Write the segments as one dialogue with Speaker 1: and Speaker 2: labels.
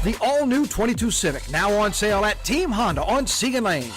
Speaker 1: The all-new 22 Civic, now on sale at Team Honda on Siegen Lane.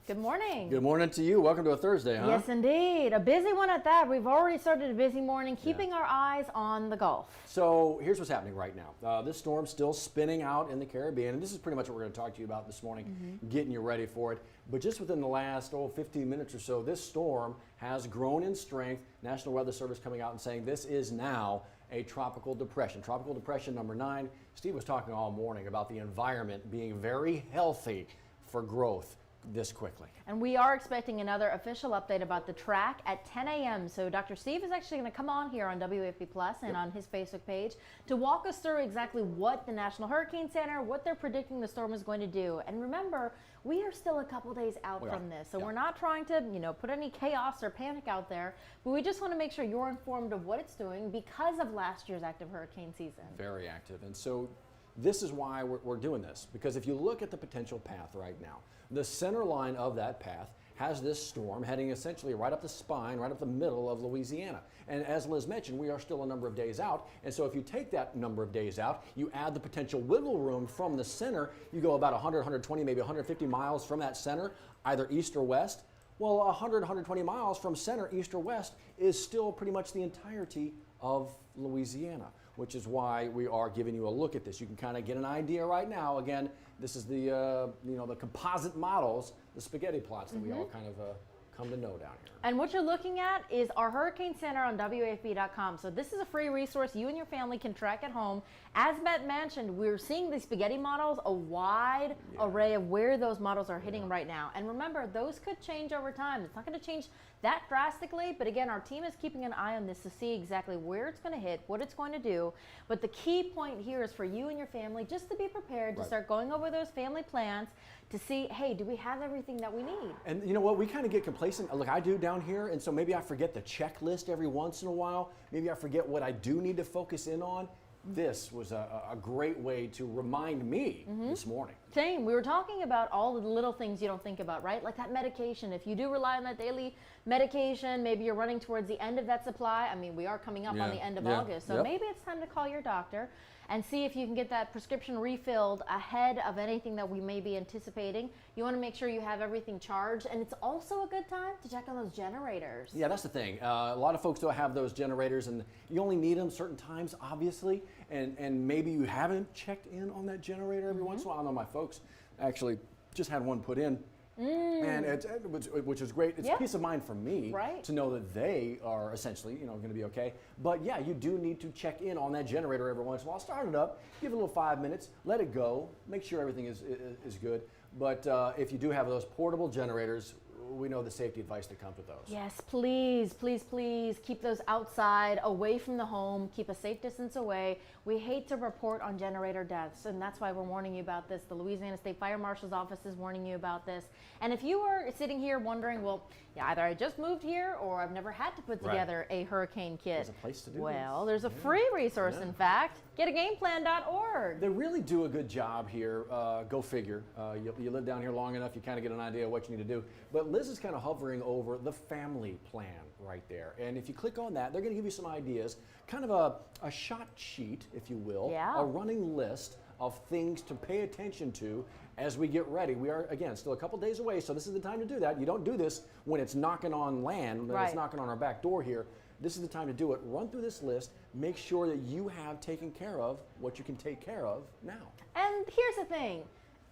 Speaker 2: Good morning.
Speaker 3: Good morning to you. Welcome to a Thursday, huh?
Speaker 2: Yes, indeed. A busy one at that. We've already started a busy morning, keeping our eyes on the Gulf.
Speaker 3: So here's what's happening right now. This storm's still spinning out in the Caribbean, and this is pretty much what we're going to talk to you about this morning, getting you ready for it. But just within the last 15 minutes or so, this storm has grown in strength. National Weather Service coming out and saying this is now a tropical depression. Tropical depression number 9. Steve was talking all morning about the environment being very healthy for growth this quickly.
Speaker 2: And we are expecting another official update about the track at 10 a.m. So Dr. Steve is actually going to come on here on WAFB Plus and on his Facebook page to walk us through exactly what the National Hurricane Center, what they're predicting the storm is going to do. And remember, we are still a couple days out from this. So we're not trying to, put any chaos or panic out there, but we just want to make sure you're informed of what it's doing because of last year's active hurricane season.
Speaker 3: Very active. And so this is why we're doing this, because if you look at the potential path right now, the center line of that path has this storm heading essentially right up the spine, right up the middle of Louisiana. And as Liz mentioned, we are still a number of days out. And so if you take that number of days out, you add the potential wiggle room from the center, you go about 100, 120, maybe 150 miles from that center, either east or west. Well, 100, 120 miles from center, east or west, is still pretty much the entirety of Louisiana, which is why we are giving you a look at this. You can kind of get an idea right now. Again, this is the the composite models, the spaghetti plots that we all kind of come to know down here.
Speaker 2: And what you're looking at is our Hurricane Center on WAFB.com. So this is a free resource you and your family can track at home. As Matt mentioned, we're seeing these spaghetti models, a wide array of where those models are hitting right now. And remember, those could change over time. It's not going to change that drastically, but again, our team is keeping an eye on this to see exactly where it's going to hit, what it's going to do. But the key point here is for you and your family just to be prepared to start going over those family plans to see, hey, do we have everything that we need?
Speaker 3: And you know what, we kind of get complacent. Look, I do down here, and so maybe I forget the checklist every once in a while. Maybe I forget what I do need to focus in on. This was a great way to remind me this morning.
Speaker 2: Same. We were talking about all the little things you don't think about, right? Like that medication. If you do rely on that daily medication, maybe you're running towards the end of that supply. I mean, we are coming up on the end of August, so maybe it's time to call your doctor and see if you can get that prescription refilled ahead of anything that we may be anticipating. You want to make sure you have everything charged, and it's also a good time to check on those generators.
Speaker 3: Yeah, that's the thing. A lot of folks don't have those generators, and you only need them certain times, obviously, and maybe you haven't checked in on that generator every once in a while. I know my folks actually just had one put in, and which is great. It's peace of mind for me to know that they are essentially, going to be okay. But yeah, you do need to check in on that generator every once in a while. Start it up, give it a little 5 minutes, let it go, make sure everything is good. But if you do have those portable generators, we know the safety advice that comes with those.
Speaker 2: Yes, please, please, please keep those outside, away from the home, keep a safe distance away. We hate to report on generator deaths, and that's why we're warning you about this. The Louisiana State Fire Marshal's office is warning you about this. And if you are sitting here wondering, well, either I just moved here or I've never had to put together a hurricane kit.
Speaker 3: There's a place to do
Speaker 2: Well, there's a free resource, in fact. GetAGamePlan.org.
Speaker 3: They really do a good job here. Go figure. You live down here long enough, you kind of get an idea of what you need to do. But Liz is kind of hovering over the family plan right there. And if you click on that, they're going to give you some ideas, kind of a shot sheet, if you will, a running list of things to pay attention to as we get ready. We are, again, still a couple days away, so this is the time to do that. You don't do this when it's knocking on land, when it's knocking on our back door here. This is the time to do it. Run through this list. Make sure that you have taken care of what you can take care of now.
Speaker 2: And here's the thing.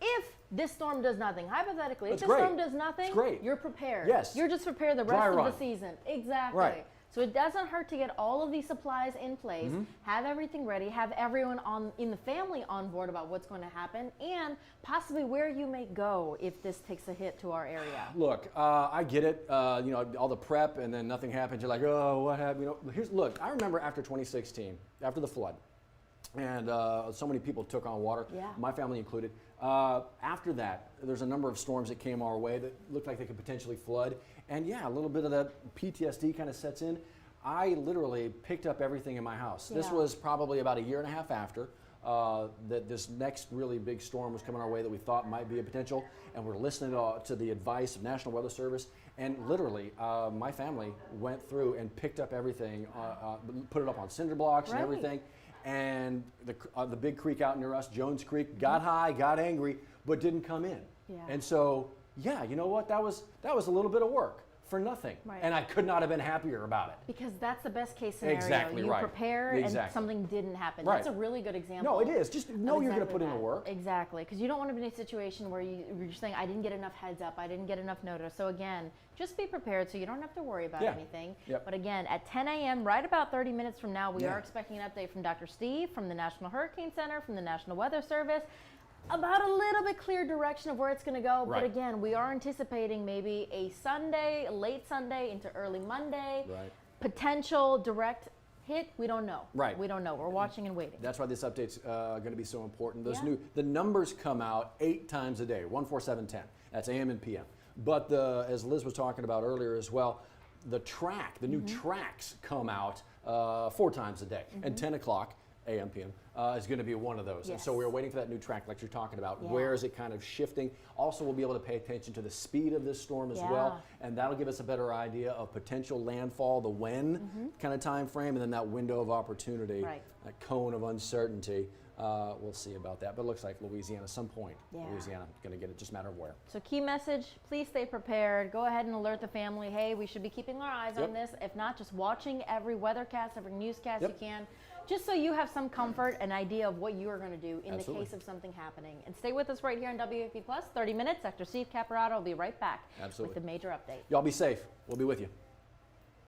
Speaker 2: If this storm does nothing, hypothetically, if this storm does nothing, you're prepared.
Speaker 3: Yes.
Speaker 2: You're just prepared the rest of the season. Exactly.
Speaker 3: Right.
Speaker 2: So it doesn't hurt to get all of these supplies in place, have everything ready, have everyone in the family on board about what's going to happen, and possibly where you may go if this takes a hit to our area.
Speaker 3: Look, I get it. All the prep and then nothing happens. You're like, oh, what happened? Look, I remember after 2016, after the flood, and so many people took on water, my family included. After that, there's a number of storms that came our way that looked like they could potentially flood. And yeah, a little bit of that PTSD kind of sets in. I literally picked up everything in my house. This was probably about a year and a half after. that this next really big storm was coming our way that we thought might be a potential, and we're listening to the advice of National Weather Service. And literally, my family went through and picked up everything, put it up on cinder blocks and everything. And the big creek out near us, Jones Creek, got high, got angry, but didn't come in.
Speaker 2: Yeah.
Speaker 3: And so, yeah, you know what? That was a little bit of work for nothing.
Speaker 2: Right.
Speaker 3: And I could not have been happier about it.
Speaker 2: Because that's the best case scenario.
Speaker 3: Exactly
Speaker 2: you
Speaker 3: right.
Speaker 2: prepare and something didn't happen.
Speaker 3: Right.
Speaker 2: That's a really good example.
Speaker 3: No, it is. Just know you're going to put in the work.
Speaker 2: Exactly. Because you don't want to be in a situation where you're just saying, I didn't get enough heads up, I didn't get enough notice. So again, just be prepared so you don't have to worry about anything.
Speaker 3: Yep.
Speaker 2: But again, at 10 a.m., right about 30 minutes from now, we are expecting an update from Dr. Steve, from the National Hurricane Center, from the National Weather Service, about a little bit clear direction of where it's going to go.
Speaker 3: Right.
Speaker 2: But again, we are anticipating maybe a Sunday, late Sunday into early Monday.
Speaker 3: Right.
Speaker 2: Potential direct hit, we don't know.
Speaker 3: Right.
Speaker 2: We don't know. We're watching and waiting.
Speaker 3: That's why this update's going to be so important. The numbers come out 8 times a day, 1, 4, 7, 10. That's AM and PM. But as Liz was talking about earlier as well, the new tracks come out 4 times a day. And 10 o'clock AM, PM, is going to be one of those.
Speaker 2: Yes.
Speaker 3: And so we're waiting for that new track like you're talking about. Where is it kind of shifting? Also, we'll be able to pay attention to the speed of this storm as well. And that'll give us a better idea of potential landfall, the when kind of time frame, and then that window of opportunity, that cone of uncertainty. We'll see about that. But it looks like Louisiana, some point, Louisiana going to get it, just a matter of where.
Speaker 2: So key message, please stay prepared. Go ahead and alert the family, hey, we should be keeping our eyes on this. If not, just watching every weathercast, every newscast you can. Just so you have some comfort and idea of what you are going to do in the case of something happening. And stay with us right here on WAFB Plus, 30 minutes. Dr. Steve Caparato will be right back with the major update.
Speaker 3: Y'all be safe. We'll be with you.